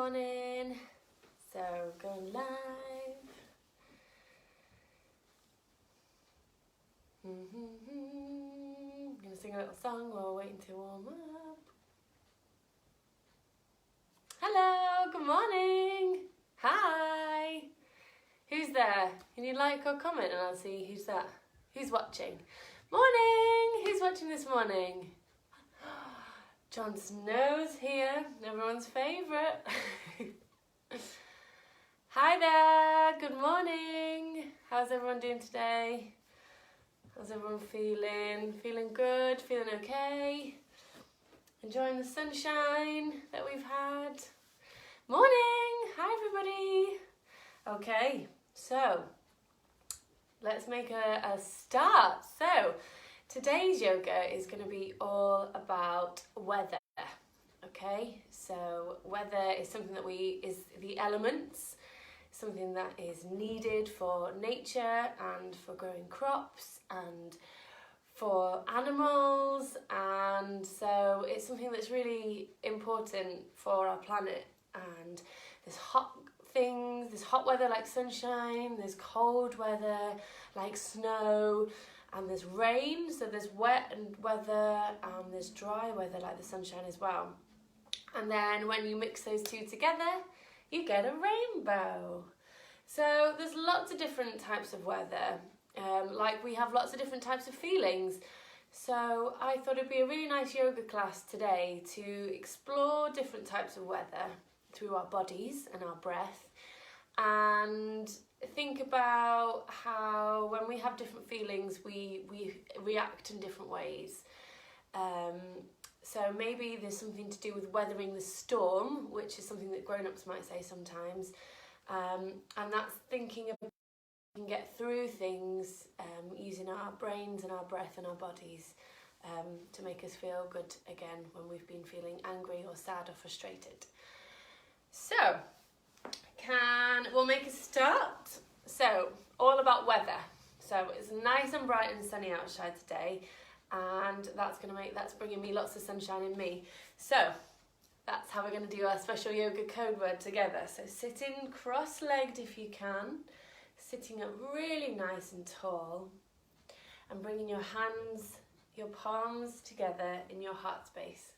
morning. So going live. I'm going to sing a little song while we're waiting to warm up. Hello, good morning. Hi. Who's there? Can you like or comment and I'll see who's that? Who's watching? Morning. Who's watching this morning? Jon Snow's here, everyone's favourite. Hi there, good morning. How's everyone doing today? How's everyone feeling? Feeling good? Feeling okay? Enjoying the sunshine that we've had? Morning! Hi everybody! Okay, so let's make a start. So today's yoga is going to be all about weather, okay? So weather is something that is the elements, something that is needed for nature and for growing crops and for animals, and so it's something that's really important for our planet. And there's hot things, there's hot weather like sunshine, there's cold weather like snow, and there's rain, so there's wet and weather, and there's dry weather like the sunshine as well. And then when you mix those two together, you get a rainbow. So there's lots of different types of weather, like we have lots of different types of feelings. So I thought it'd be a really nice yoga class today to explore different types of weather through our bodies and our breath, and think about how when we have different feelings we react in different ways. So maybe there's something to do with weathering the storm, which is something that grown-ups might say sometimes, and that's thinking about how we can get through things using our brains and our breath and our bodies to make us feel good again when we've been feeling angry or sad or frustrated. So we'll make a start. So all about weather. So it's nice and bright and sunny outside today, and that's bringing me lots of sunshine in me. So that's how we're going to do our special yoga code word together. So sitting cross-legged if you can, sitting up really nice and tall, and bringing your hands, your palms together in your heart space.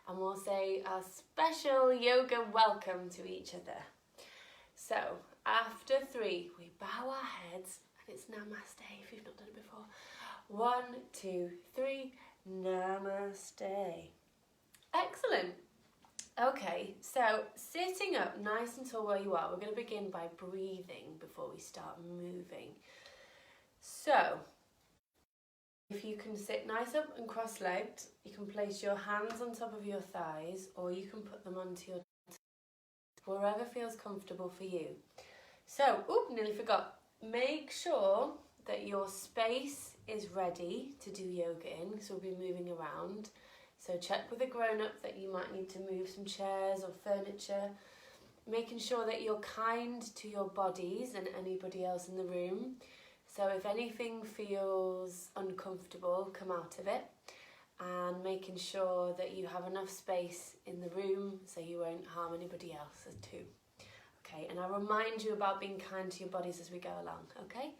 And we'll say our special yoga welcome to each other. So after 3, we bow our heads, and it's namaste if you've not done it before. 1, 2, 3, namaste. Excellent. Okay, so sitting up nice and tall where you are, we're going to begin by breathing before we start moving. So if you can sit nice up and cross-legged, you can place your hands on top of your thighs, or you can put them onto your toes, wherever feels comfortable for you. So, nearly forgot. Make sure that your space is ready to do yoga in, so we'll be moving around. So check with a grown-up that you might need to move some chairs or furniture, making sure that you're kind to your bodies and anybody else in the room. So if anything feels uncomfortable, come out of it, and making sure that you have enough space in the room so you won't harm anybody else too. Okay, and I'll remind you about being kind to your bodies as we go along, okay?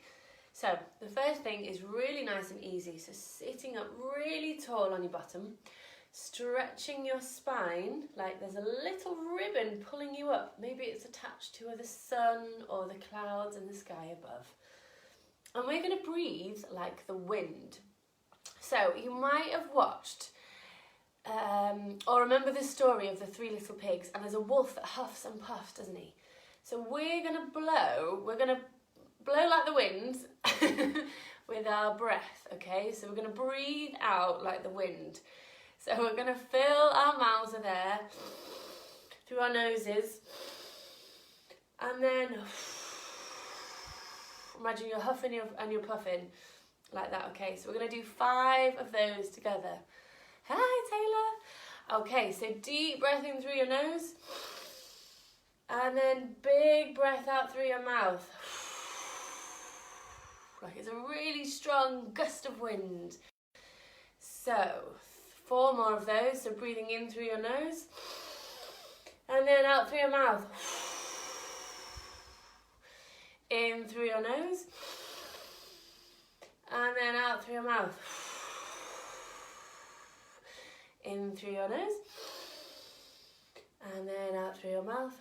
So the first thing is really nice and easy. So sitting up really tall on your bottom, stretching your spine like there's a little ribbon pulling you up. Maybe it's attached to the sun or the clouds in the sky above. And we're going to breathe like the wind. So you might have watched or remember the story of the 3 little pigs, and there's a wolf that huffs and puffs, doesn't he? So we're going to blow like the wind with our breath, okay? So we're going to breathe out like the wind. So we're going to fill our mouths with air through our noses, and then imagine you're huffing and you're puffing like that, okay? So we're going to do 5 of those together. Hi, Taylor. Okay, so deep breath in through your nose, and then big breath out through your mouth. Like it's a really strong gust of wind. So 4 more of those. So breathing in through your nose, And then out through your mouth. In through your nose. And then out through your mouth. In through your nose. And then out through your mouth.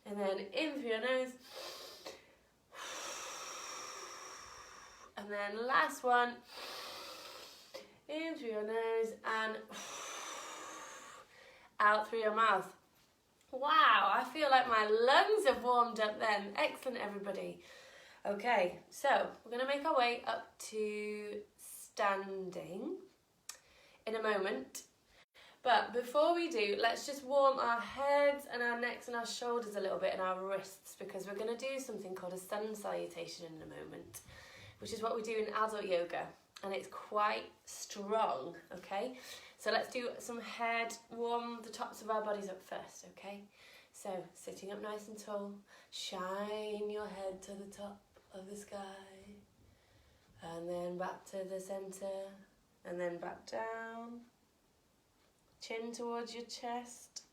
And then in through your nose. And then last one. In through your nose and out through your mouth. Wow, I feel like my lungs have warmed up then. Excellent, everybody. Okay, so we're going to make our way up to standing in a moment. But before we do, let's just warm our heads and our necks and our shoulders a little bit and our wrists, because we're going to do something called a sun salutation in a moment, which is what we do in adult yoga. And it's quite strong, okay? So let's do some head, warm the tops of our bodies up first, okay? So sitting up nice and tall, shine your head to the top of the sky, and then back to the center, and then back down, chin towards your chest,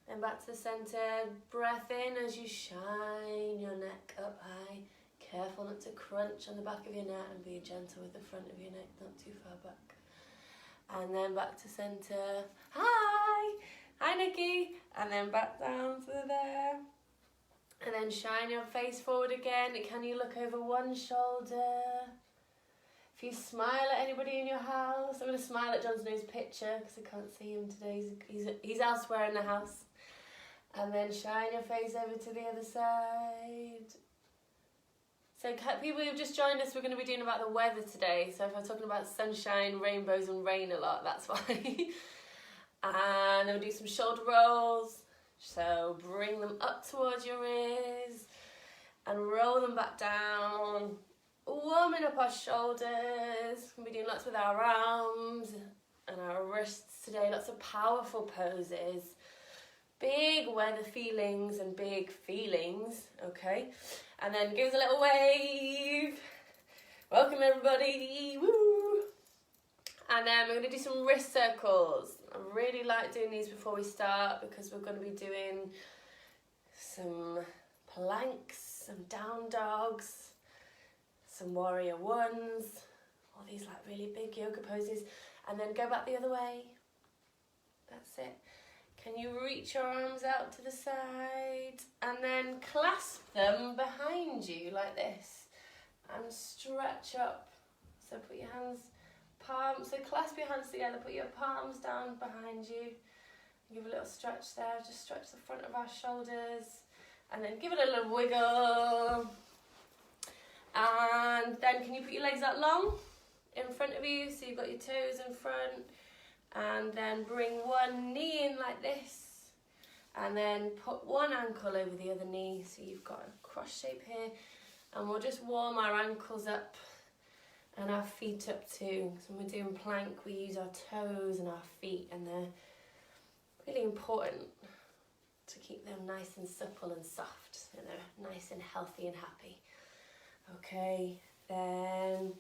and back to the center. Breath in as you shine your neck up high. Careful not to crunch on the back of your neck and be gentle with the front of your neck, not too far back. And then back to centre. Hi Nikki. And then back down to there. And then shine your face forward again. Can you look over one shoulder? If you smile at anybody in your house, I'm going to smile at John Snow's picture because I can't see him today. He's elsewhere in the house. And then shine your face over to the other side. So people who've just joined us, we're going to be doing about the weather today. So if I'm talking about sunshine, rainbows and rain a lot, that's why. And then we'll do some shoulder rolls. So bring them up towards your ears and roll them back down. Warming up our shoulders. We'll be doing lots with our arms and our wrists today. Lots of powerful poses. Big weather feelings and big feelings, okay? And then give us a little wave. Welcome everybody, woo! And then we're going to do some wrist circles. I really like doing these before we start because we're going to be doing some planks, some down dogs, some warrior ones, all these like really big yoga poses. And then go back the other way. That's it. Can you reach your arms out to the side and then clasp them behind you like this and stretch up. So put your hands, so clasp your hands together, put your palms down behind you. Give a little stretch there, just stretch the front of our shoulders and then give it a little wiggle. And then can you put your legs out long in front of you so you've got your toes in front? And then bring one knee in like this. And then put one ankle over the other knee. So you've got a cross shape here. And we'll just warm our ankles up and our feet up too. So when we're doing plank, we use our toes and our feet. And they're really important to keep them nice and supple and soft. So they're nice and healthy and happy. Okay, then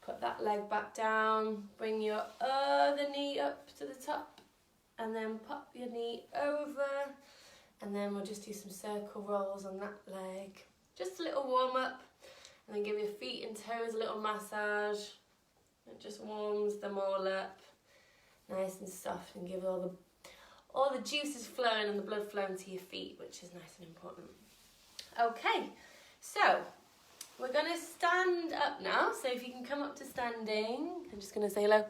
put that leg back down, bring your other knee up to the top, and then pop your knee over, and then we'll just do some circle rolls on that leg. Just a little warm up, and then give your feet and toes a little massage. It just warms them all up, nice and soft, and give all the juices flowing and the blood flowing to your feet, which is nice and important. Okay, so we're going to stand up now, so if you can come up to standing. I'm just going to say hello.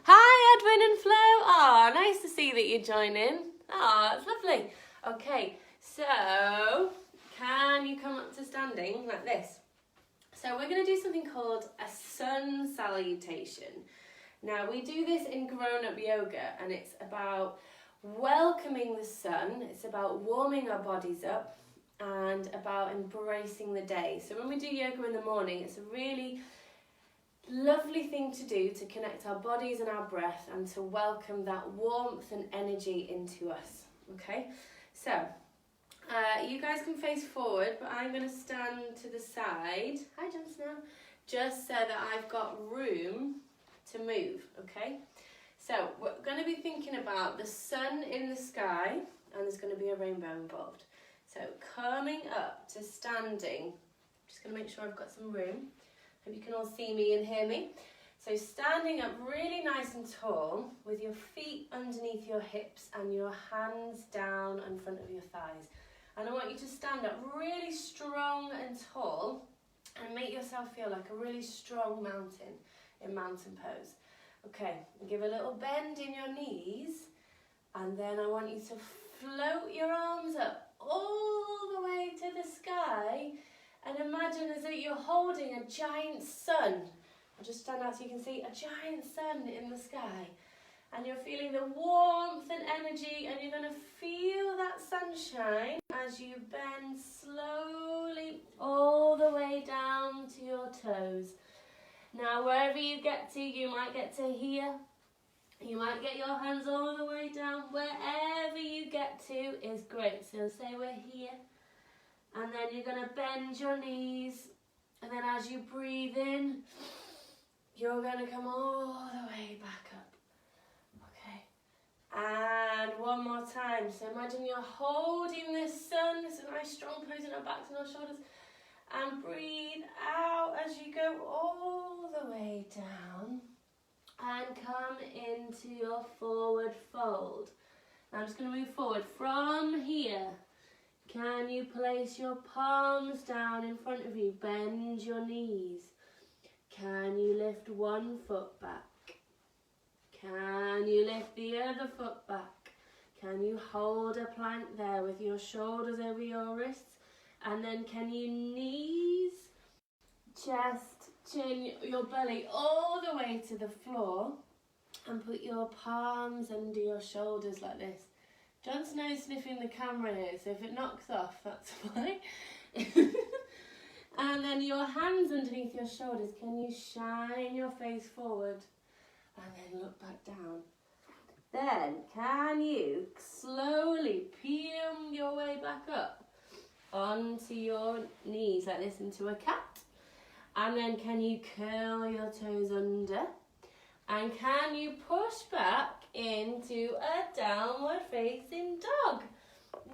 Hi, Edwin and Flo. Oh, nice to see that you're joining. Oh, it's lovely. Okay, so can you come up to standing like this? So we're going to do something called a sun salutation. Now, we do this in grown-up yoga, and it's about welcoming the sun. It's about warming our bodies up and about embracing the day. So when we do yoga in the morning, it's a really lovely thing to do to connect our bodies and our breath and to welcome that warmth and energy into us. Okay, so you guys can face forward, but I'm going to stand to the side. Hi, Jon Snow. Just so that I've got room to move. Okay, so we're going to be thinking thinking about the sun in the sky, and there's going to be a rainbow involved. So coming up to standing, just going to make sure I've got some room. Hope you can all see me and hear me. So standing up really nice and tall with your feet underneath your hips and your hands down in front of your thighs. And I want you to stand up really strong and tall and make yourself feel like a really strong mountain in mountain pose. Okay, give a little bend in your knees, and then I want you to float your arms up all the way to the sky and imagine as though you're holding a giant sun. I'll just stand out so you can see a giant sun in the sky. And you're feeling the warmth and energy, and you're going to feel that sunshine as you bend slowly all the way down to your toes. Now, wherever you get to, you might get to here. You might get your hands all the way down. Wherever you get to is great. So say we're here. And then you're going to bend your knees. And then as you breathe in, you're going to come all the way back up. Okay. And one more time. So imagine you're holding this sun. It's a nice strong pose in our backs and our shoulders. And breathe out as you go all the way down and come into your forward fold. Now I'm just going to move forward from here. Can you place your palms down in front of you? Bend your knees. Can you lift one foot back? Can you lift the other foot back? Can you hold a plank there with your shoulders over your wrists? And then can you knees, chest, chin, your belly all the way to the floor, and put your palms under your shoulders like this. John's nose sniffing the camera here, so if it knocks off, that's why. And then your hands underneath your shoulders. Can you shine your face forward and then look back down? Then can you slowly peel your way back up onto your knees like this into a cat, and then can you curl your toes under, and can you push back into a downward facing dog?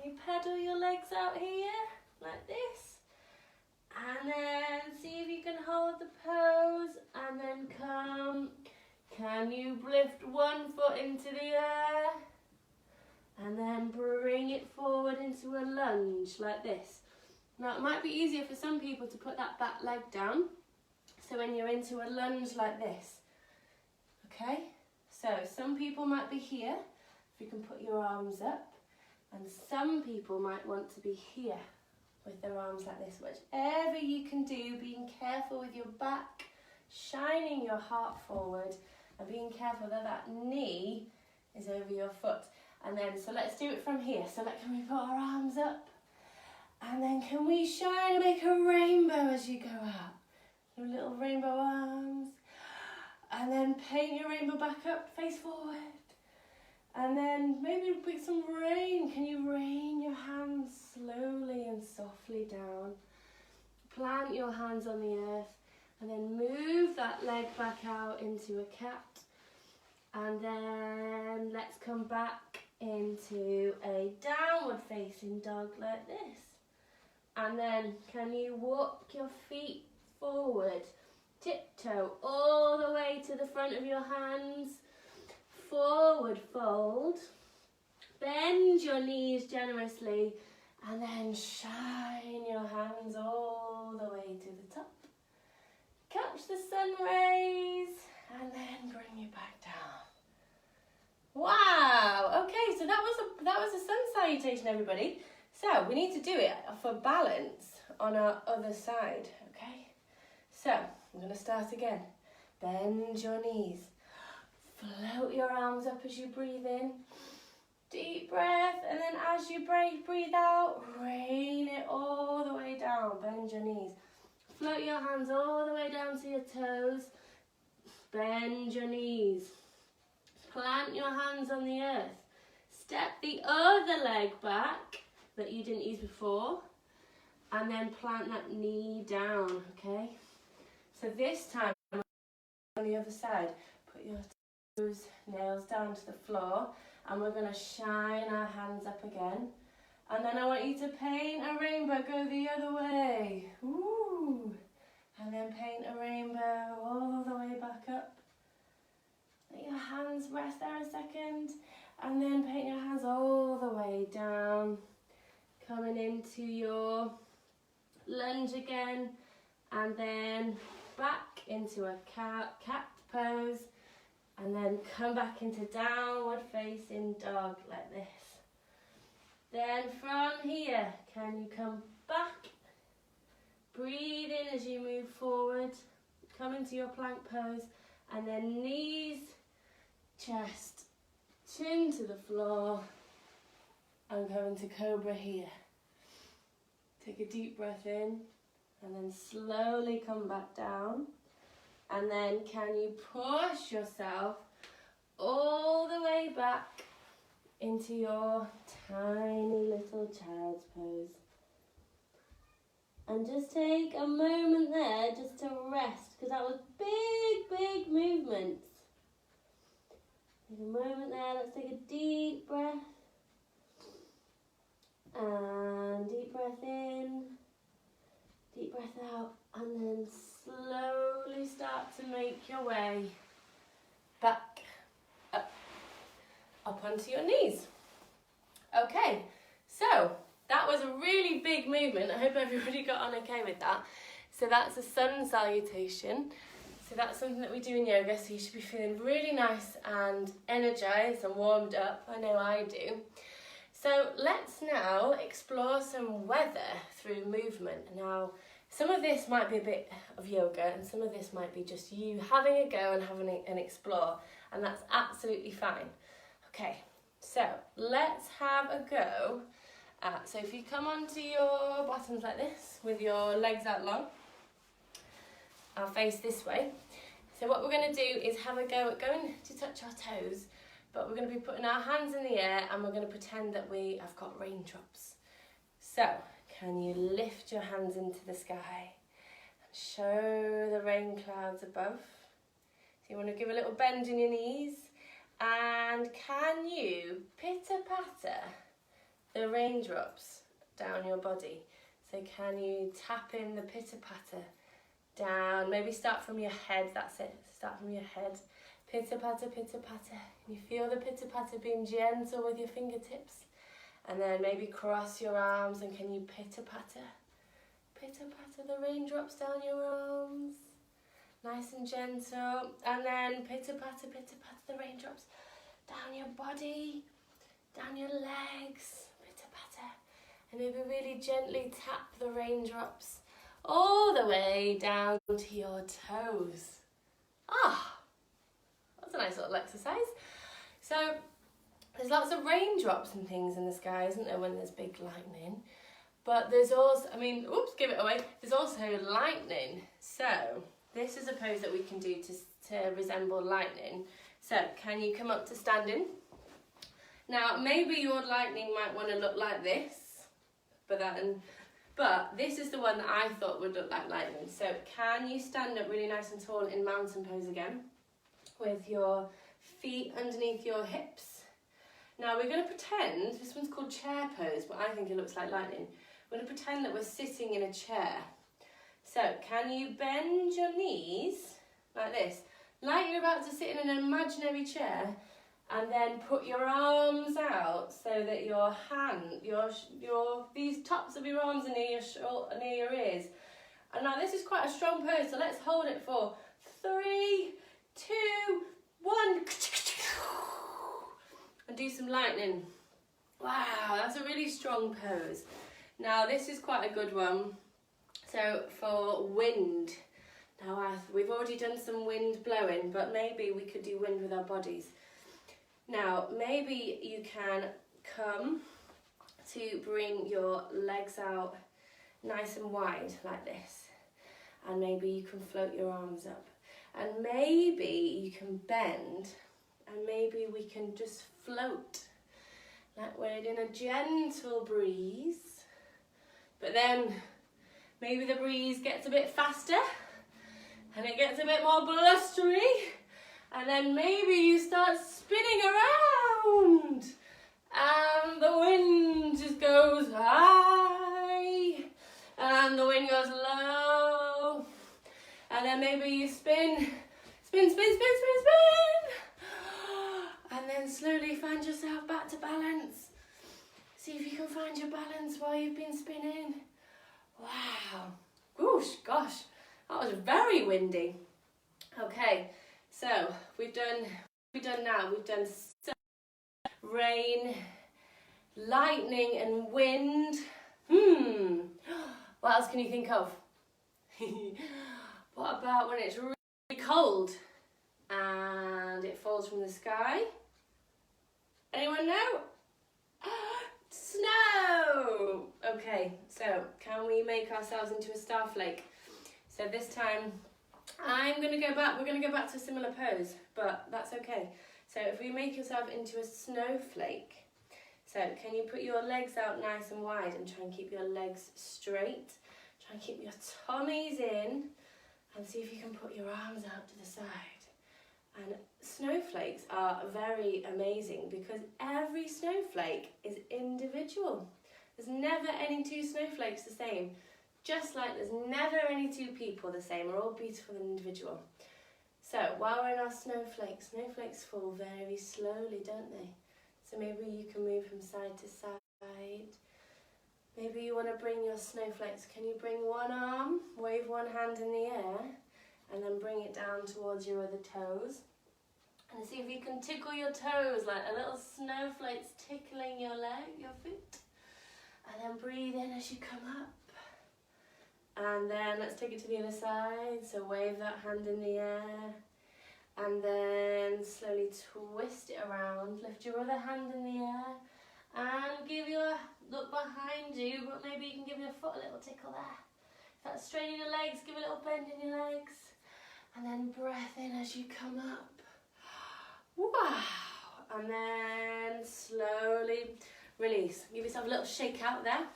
You pedal your legs out here like this, and then see if you can hold the pose, and then come. Can you lift one foot into the air? And then bring it forward into a lunge like this. Now it might be easier for some people to put that back leg down. So when you're into a lunge like this. Okay? So some people might be here, if you can put your arms up. And some people might want to be here with their arms like this. Whichever you can do, being careful with your back, shining your heart forward, and being careful that that knee is over your foot. And then, so let's do it from here. So can we put our arms up? And then can we shine and make a rainbow as you go out? Your little rainbow arms. And then paint your rainbow back up, face forward. And then maybe put some rain. Can you rain your hands slowly and softly down? Plant your hands on the earth. And then move that leg back out into a cat. And then let's come back into a downward facing dog like this. And then can you walk your feet forward, tiptoe all the way to the front of your hands, forward fold, bend your knees generously, and then shine your hands all the way to the top. Catch the sun rays and then bring you back down. Wow, okay, so that was a sun salutation, everybody. So we need to do it for balance on our other side, okay? So I'm going to start again. Bend your knees. Float your arms up as you breathe in. Deep breath, and then as you breathe out, rain it all the way down. Bend your knees. Float your hands all the way down to your toes. Bend your knees. Plant your hands on the earth. Step the other leg back that you didn't use before, and then plant that knee down, okay? So this time, on the other side, put your nails down to the floor, and we're going to shine our hands up again. And then I want you to paint a rainbow, go the other way. Ooh. And then paint a rainbow all the way back up. Let your hands rest there a second. And then paint your hands all the way down. Coming into your lunge again. And then back into a cat pose. And then come back into downward facing dog like this. Then from here, can you come back? Breathe in as you move forward. Come into your plank pose. And then knees, chest, chin to the floor. And go into cobra here. Take a deep breath in. And then slowly come back down. And then can you push yourself all the way back into your tiny little child's pose. And just take a moment there just to rest, because that was big movements. Take a moment there, let's take a deep breath. And deep breath in, deep breath out, and then slowly start to make your way back up onto your knees. Okay, so that was a really big movement. I hope everybody got on okay with that. So that's a sun salutation. So that's something that we do in yoga, so you should be feeling really nice and energized and warmed up. I know I do. So let's now explore some weather through movement. Now, some of this might be a bit of yoga and some of this might be just you having a go and having an explore, and that's absolutely fine. Okay, so let's have a go. So if you come onto your bottoms like this with your legs out long, I'll face this way. So what we're going to do is have a go at going to touch our toes, but we're going to be putting our hands in the air and we're going to pretend that we have got raindrops. So can you lift your hands into the sky and show the rain clouds above? So you want to give a little bend in your knees, and can you pitter-patter the raindrops down your body? So can you tap in the pitter-patter down? Maybe start from your head, that's it. Start from your head. Pitter-patter, pitter-patter. Can you feel the pitter-patter being gentle with your fingertips? And then maybe cross your arms, and can you pitter-patter? Pitter-patter the raindrops down your arms. Nice and gentle. And then pitter-patter, pitter-patter the raindrops down your body, down your legs. Pitter-patter. And maybe really gently tap the raindrops all the way down to your toes. That's a nice little exercise. So there's lots of raindrops and things in the sky, isn't there, when there's big lightning? But there's also, give it away. There's also lightning. So this is a pose that we can do to resemble lightning. So can you come up to standing? Now maybe your lightning might want to look like this, but this is the one that I thought would look like lightning. So can you stand up really nice and tall in mountain pose again, with your feet underneath your hips? Now we're going to pretend, this one's called chair pose, but I think it looks like lightning. We're going to pretend that we're sitting in a chair. So can you bend your knees like this, like you're about to sit in an imaginary chair, and then put your arms out so that your these tops of your arms are near your ears. And now this is quite a strong pose, so let's hold it for 3, 2, 1. And do some lightning. Wow, that's a really strong pose. Now this is quite a good one. So for wind, now we've already done some wind blowing, but maybe we could do wind with our bodies. Now maybe you can come to bring your legs out nice and wide like this, and maybe you can float your arms up, and maybe you can bend, and maybe we can just float like we're in a gentle breeze, but then maybe the breeze gets a bit faster and it gets a bit more blustery, And then maybe you start spinning around. And the wind just goes high. And the wind goes low. And then maybe you spin. Spin, spin, spin, spin, spin. And then slowly find yourself back to balance. See if you can find your balance while you've been spinning. Wow. Whoosh, gosh, that was very windy. Okay, so we've done sun, rain, lightning and wind. What else can you think of? What about when it's really cold and it falls from the sky? Anyone know? Snow! Okay, so can we make ourselves into a starflake? So this time we're going to go back to a similar pose, but that's okay. So if we make yourself into a snowflake, so can you put your legs out nice and wide and try and keep your legs straight? Try and keep your tummies in and see if you can put your arms out to the side. And snowflakes are very amazing because every snowflake is individual. There's never any two snowflakes the same. Just like there's never any two people the same. We're all beautiful and individual. So while we're in our snowflakes fall very slowly, don't they? So maybe you can move from side to side. Maybe you want to bring your snowflakes. Can you bring one arm, wave one hand in the air, and then bring it down towards your other toes? And see if you can tickle your toes like a little snowflake's tickling your feet. And then breathe in as you come up. And then let's take it to the other side. So wave that hand in the air. And then slowly twist it around. Lift your other hand in the air. And give your look behind you, but maybe you can give your foot a little tickle there. If that's straining your legs, give a little bend in your legs. And then breath in as you come up. Wow. And then slowly release. Give yourself a little shake out there.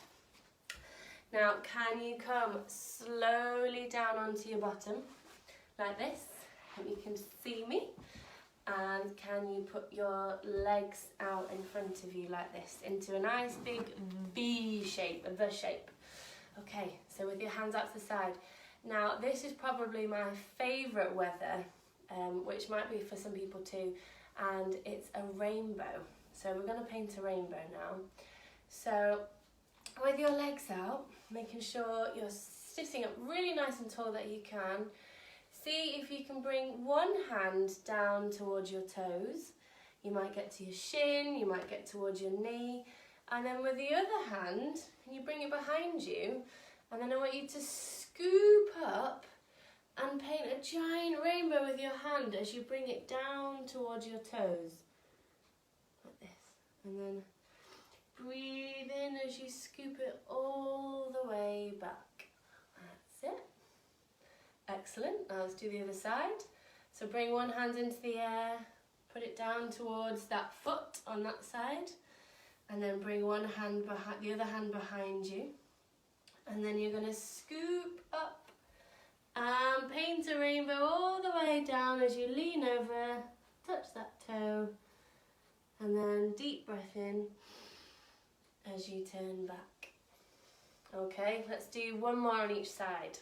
Now, can you come slowly down onto your bottom, like this? Hope you can see me. And can you put your legs out in front of you like this, into a nice big V shape, a V shape. Okay, so with your hands out to the side. Now, this is probably my favourite weather, which might be for some people too, and it's a rainbow. So we're going to paint a rainbow now. So with your legs out, making sure you're sitting up really nice and tall that you can. See if you can bring one hand down towards your toes. You might get to your shin, you might get towards your knee. And then with the other hand, can you bring it behind you? And then I want you to scoop up and paint a giant rainbow with your hand as you bring it down towards your toes. Like this. And then breathe in as you scoop it all the way back. That's it. Excellent. Now let's do the other side. So bring one hand into the air, put it down towards that foot on that side, and then bring one hand behind, the other hand behind you. And then you're going to scoop up and paint a rainbow all the way down as you lean over, touch that toe, and then deep breath in as you turn back. Okay, let's do one more on each side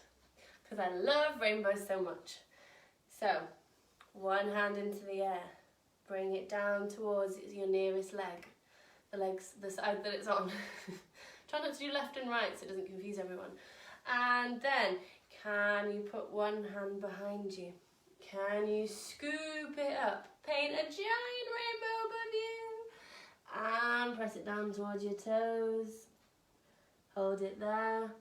because I love rainbows so much. So, one hand into the air, bring it down towards your nearest leg, the side that it's on. Try not to do left and right so it doesn't confuse everyone. And then, can you put one hand behind you? Can you scoop it up? Paint a giant rainbow above you. And press it down towards your toes. Hold it there.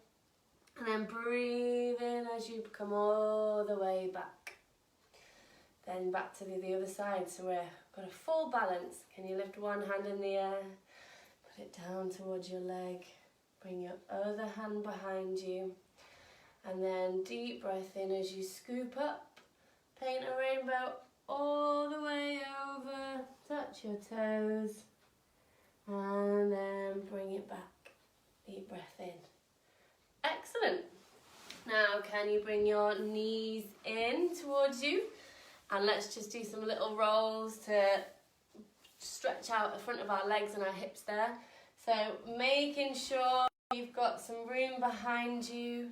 And then breathe in as you come all the way back. Then back to the other side. So we've got a full balance. Can you lift one hand in the air? Put it down towards your leg. Bring your other hand behind you. And then deep breath in as you scoop up. Paint a rainbow all the way over. Touch your toes. And then bring it back. Deep breath in. Excellent. Now can you bring your knees in towards you And let's just do some little rolls to stretch out the front of our legs and our hips there. So making sure you've got some room behind you.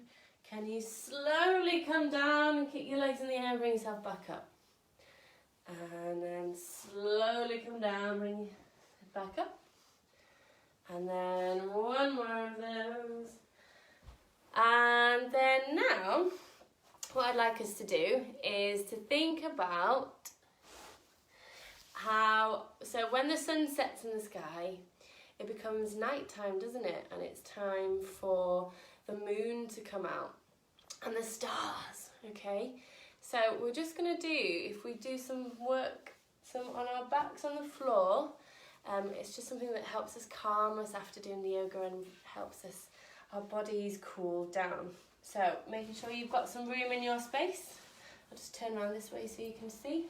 Can you slowly come down and kick your legs in the air and bring yourself back up? And then slowly come down, bring your head back up. And then one more of those. And then now, what I'd like us to do is to think about so when the sun sets in the sky, it becomes nighttime, doesn't it? And it's time for the moon to come out and the stars, okay? So we're just going to do, if we do some work on our backs on the floor, it's just something that helps us calm us after doing the yoga and helps us, our bodies cool down. So making sure you've got some room in your space. I'll just turn around this way so you can see.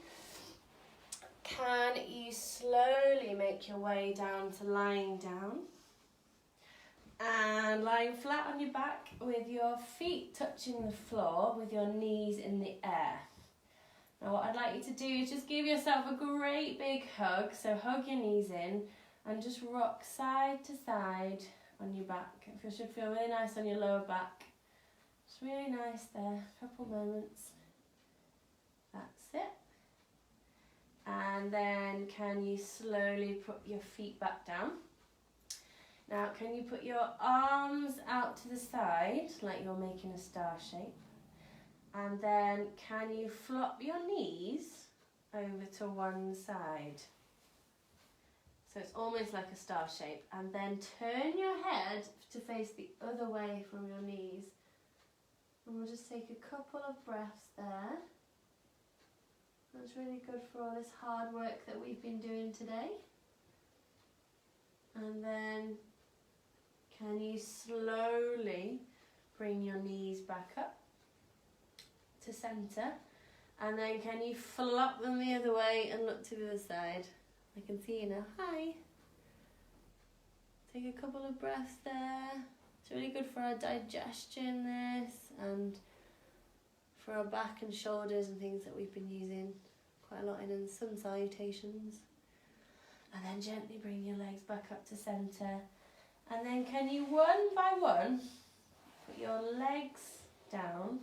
Can you slowly make your way down to lying down? And lying flat on your back with your feet touching the floor with your knees in the air. Now what I'd like you to do is just give yourself a great big hug. So hug your knees in and just rock side to side on your back. It should feel really nice on your lower back. It's really nice there. A couple moments. That's it. And then can you slowly put your feet back down? Now can you put your arms out to the side like you're making a star shape? And then can you flop your knees over to one side? So it's almost like a star shape. And then turn your head to face the other way from your knees. And we'll just take a couple of breaths there. That's really good for all this hard work that we've been doing today. And then can you slowly bring your knees back up to centre, and then can you flop them the other way and look to the other side? I can see you now. Hi. Take a couple of breaths there. It's really good for our digestion, this, and for our back and shoulders and things that we've been using quite a lot in sun salutations. And then gently bring your legs back up to centre. And then can you one by one put your legs down,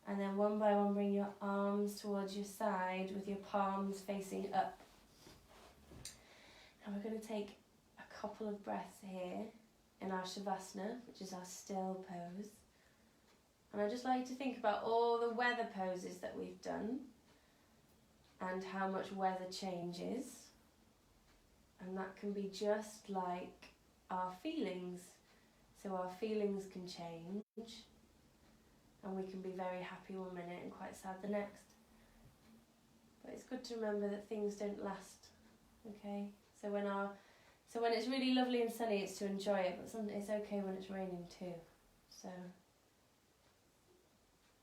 and then one by one bring your arms towards your side with your palms facing up. And we're going to take a couple of breaths here in our Shavasana, which is our still pose. And I'd just like you to think about all the weather poses that we've done and how much weather changes. And that can be just like our feelings. So our feelings can change, and we can be very happy one minute and quite sad the next. But it's good to remember that things don't last, okay? So when it's really lovely and sunny, it's to enjoy it, but it's okay when it's raining too. So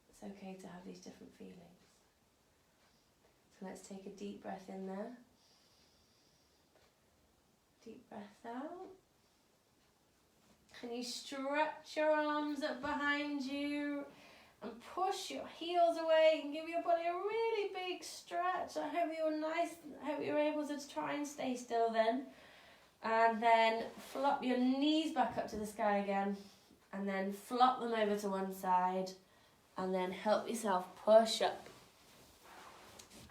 it's okay to have these different feelings. So let's take a deep breath in there. Deep breath out. Can you stretch your arms up behind you and push your heels away and give your body a really big stretch? I hope you were able to try and stay still then. And then flop your knees back up to the sky again, and then flop them over to one side, and then help yourself push up.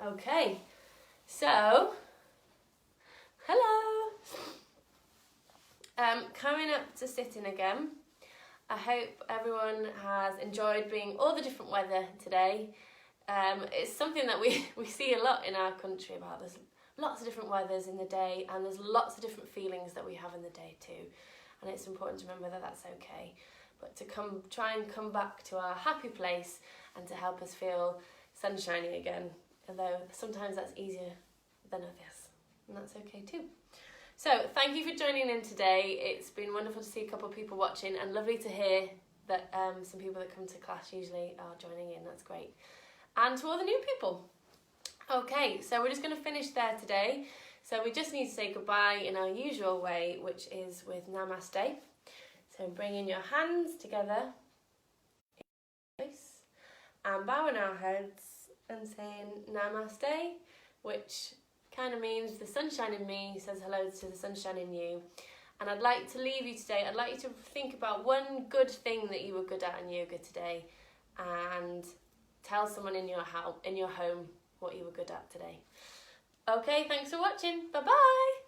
Okay, so hello. Coming up to sitting again. I hope everyone has enjoyed being all the different weather today. It's something that we see a lot in our country about. There's lots of different weathers in the day, and there's lots of different feelings that we have in the day too. And it's important to remember that that's okay. But to try and come back to our happy place and to help us feel sunshiny again. Although sometimes that's easier than others, and that's okay too. So thank you for joining in today. It's been wonderful to see a couple of people watching, and lovely to hear that some people that come to class usually are joining in. That's great. And to all the new people. Okay, so we're just going to finish there today. So we just need to say goodbye in our usual way, which is with Namaste. So bringing your hands together and bowing our heads and saying namaste, which kind of means the sunshine in me says hello to the sunshine in you. And I'd like to leave you today, I'd like you to think about one good thing that you were good at in yoga today, and tell someone in your home what you were good at today. Okay, thanks for watching. Bye-bye.